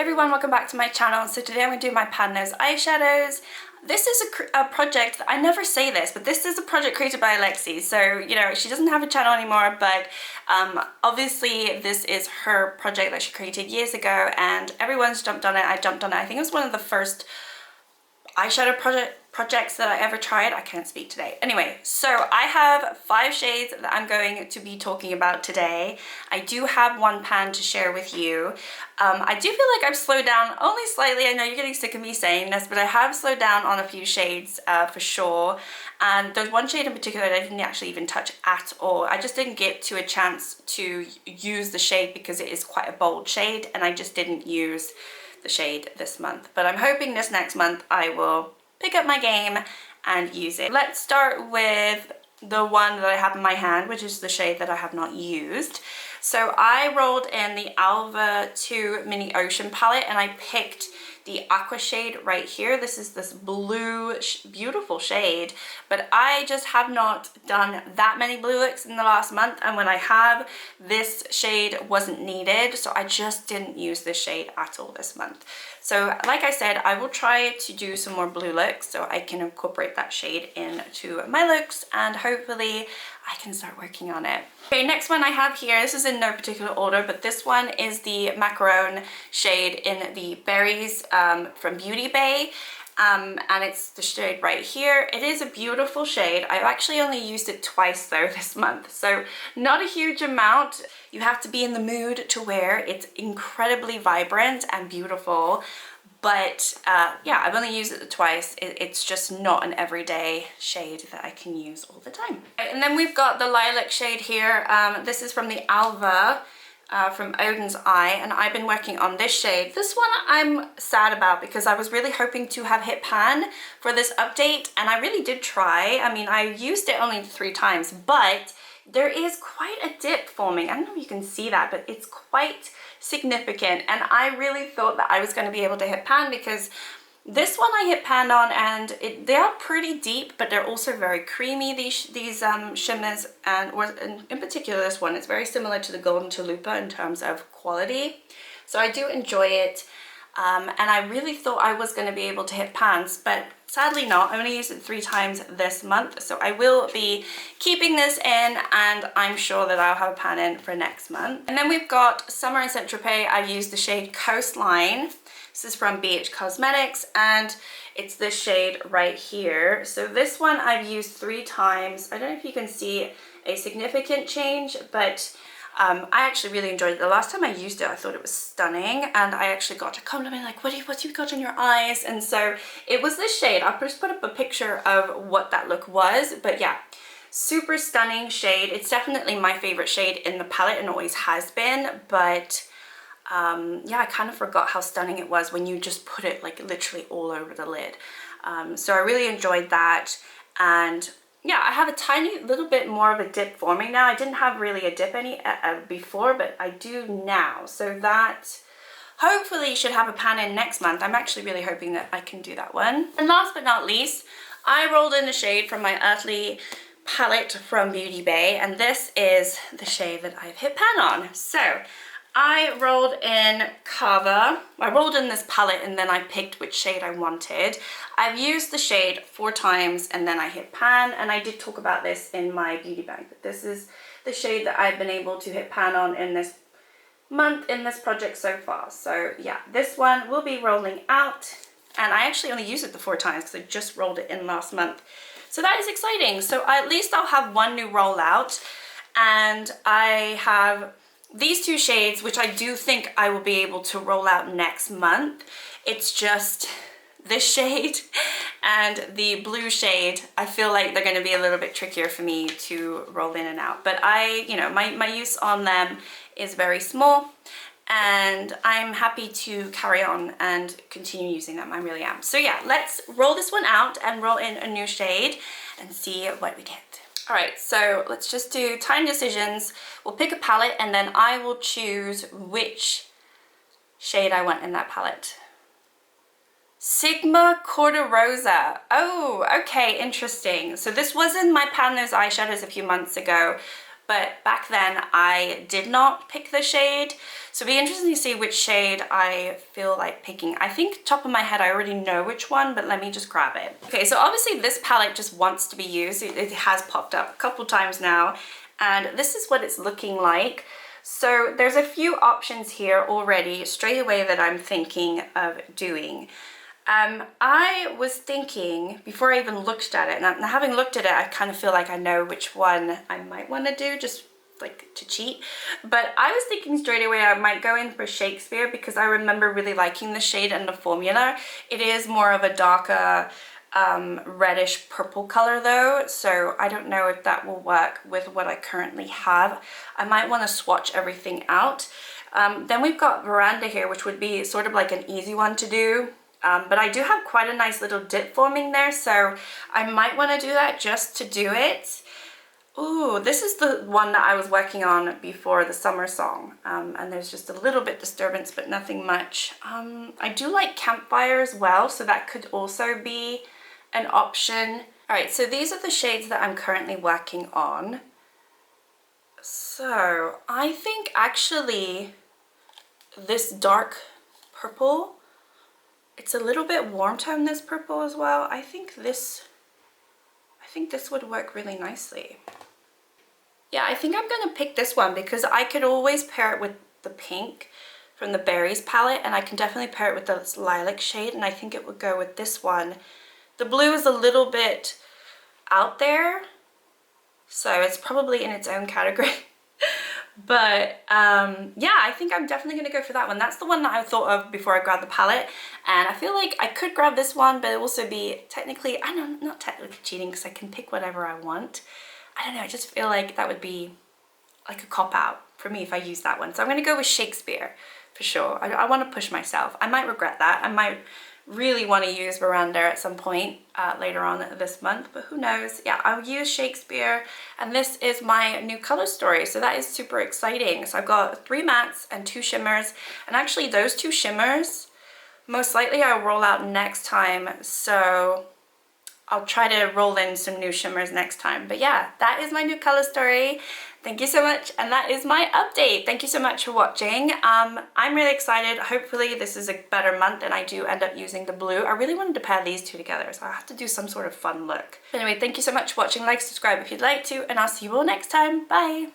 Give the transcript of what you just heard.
everyone, welcome back to my channel. So today I'm going to do my THOSE eyeshadows. This is a project that I never say this, but this is a project created by Alexi. So, you know, she doesn't have a channel anymore, but obviously this is her project that she created years ago and everyone's jumped on it. I jumped on it. I think it was one of the first eyeshadow projects that I ever tried. I can't speak today. Anyway, so I have 5 shades that I'm going to be talking about today. I do have one pan to share with you. I do feel like I've slowed down only slightly. I know you're getting sick of me saying this, but I have slowed down on a few shades for sure. And there's one shade in particular that I didn't actually even touch at all. I just didn't get to a chance to use the shade because it is quite a bold shade and I just didn't use the shade this month. But I'm hoping this next month I will pick up my game and use it. Let's start with the one that I have in my hand, which is the shade that I have not used. So I rolled in the Alva 2 Mini Ocean palette and I picked the Aqua shade right here. This is this blue, beautiful shade, but I just have not done that many blue looks in the last month, and when I have, this shade wasn't needed, so I just didn't use this shade at all this month. So like I said, I will try to do some more blue looks so I can incorporate that shade into my looks and hopefully I can start working on it. Okay, next one I have here, this is in no particular order, but this one is the Macaron shade in the Berries from Beauty Bay. And it's the shade right here. It is a beautiful shade. I've actually only used it twice though this month, so not a huge amount. You have to be in the mood to wear. It's incredibly vibrant and beautiful, but yeah, I've only used it twice. It's just not an everyday shade that I can use all the time. And then we've got the Lilac shade here. This is from the Alva from Odin's Eye, and I've been working on this shade. This one I'm sad about because I was really hoping to have hit pan for this update, and I really did try. I mean, I used it only 3 times, but there is quite a dip forming. I don't know if you can see that, but it's quite significant, and I really thought that I was going to be able to hit pan because this one I hit pan on, and they are pretty deep, but they're also very creamy, these shimmers, and in particular this one, it's very similar to the Golden Chalupa in terms of quality. So I do enjoy it, and I really thought I was going to be able to hit pans, but sadly not. I only used it 3 times this month, so I will be keeping this in, and I'm sure that I'll have a pan in for next month. And then we've got Summer in Saint-Tropez. I used the shade Coastline. This is from BH Cosmetics, and it's this shade right here. So this one I've used 3 times. I don't know if you can see a significant change, but I actually really enjoyed it. The last time I used it, I thought it was stunning, and I actually got a compliment like, what do you got on your eyes? And so it was this shade. I'll just put up a picture of what that look was, but yeah, super stunning shade. It's definitely my favorite shade in the palette and always has been, but yeah, I kind of forgot how stunning it was when you just put it like literally all over the lid. So I really enjoyed that, and yeah, I have a tiny little bit more of a dip forming now. I didn't have really a dip before, but I do now. So that hopefully should have a pan in next month. I'm actually really hoping that I can do that one. And last but not least, I rolled in a shade from my Earthly palette from Beauty Bay, and this is the shade that I've hit pan on. So I rolled in Kava. I rolled in this palette and then I picked which shade I wanted. I've used the shade 4 times and then I hit pan, and I did talk about this in my beauty bag, but this is the shade that I've been able to hit pan on in this month in this project so far. So yeah, this one will be rolling out, and I actually only used it the 4 times because I just rolled it in last month. So that is exciting. So at least I'll have one new rollout, and I have these 2 shades, which I do think I will be able to roll out next month. It's just this shade and the blue shade, I feel like they're going to be a little bit trickier for me to roll in and out. But you know, my use on them is very small, and I'm happy to carry on and continue using them. I really am. So yeah, let's roll this one out and roll in a new shade and see what we get. All right, so let's just do tiny decisions. We'll pick a palette and then I will choose which shade I want in that palette. Sigma Corda Rosa. Oh, okay, interesting. So this was in my THOSE eyeshadows a few months ago, but back then I did not pick the shade. So it'll be interesting to see which shade I feel like picking. I think top of my head I already know which one, but let me just grab it. Okay, so obviously this palette just wants to be used. It has popped up a couple times now, and this is what it's looking like. So there's a few options here already straight away that I'm thinking of doing. I was thinking, before I even looked at it, and having looked at it, I kind of feel like I know which one I might want to do, just like to cheat. But I was thinking straight away I might go in for Shakespeare, because I remember really liking the shade and the formula. It is more of a darker reddish purple color though, so I don't know if that will work with what I currently have. I might want to swatch everything out. Then we've got Veranda here, which would be sort of like an easy one to do. But I do have quite a nice little dip forming there, so I might want to do that just to do it. Ooh, this is the one that I was working on before the summer song, and there's just a little bit disturbance, but nothing much. I do like Campfire as well, so that could also be an option. All right, so these are the shades that I'm currently working on. So I think actually this dark purple, it's a little bit warm tone, this purple as well. I think this would work really nicely. Yeah, I think I'm gonna pick this one because I could always pair it with the pink from the Berries palette, and I can definitely pair it with this lilac shade, and I think it would go with this one. The blue is a little bit out there, so it's probably in its own category. But yeah, I think I'm definitely gonna go for that one. That's the one that I thought of before I grabbed the palette, and I feel like I could grab this one, but it also be technically, I know, not technically cheating because I can pick whatever I want. I don't know, I just feel like that would be like a cop-out for me if I use that one. So I'm gonna go with Shakespeare for sure. I want to push myself. I might regret that. I might really want to use Veranda at some point later on this month, but who knows. Yeah, I'll use Shakespeare, and this is my new color story, so that is super exciting. So I've got 3 mattes and 2 shimmers, and actually those 2 shimmers most likely I'll roll out next time, so I'll try to roll in some new shimmers next time. But yeah, that is my new color story. Thank you so much, and that is my update. Thank you so much for watching. I'm really excited. Hopefully this is a better month and I do end up using the blue. I really wanted to pair these 2 together, so I have to do some sort of fun look. Anyway, thank you so much for watching. Like, subscribe if you'd like to, and I'll see you all next time. Bye!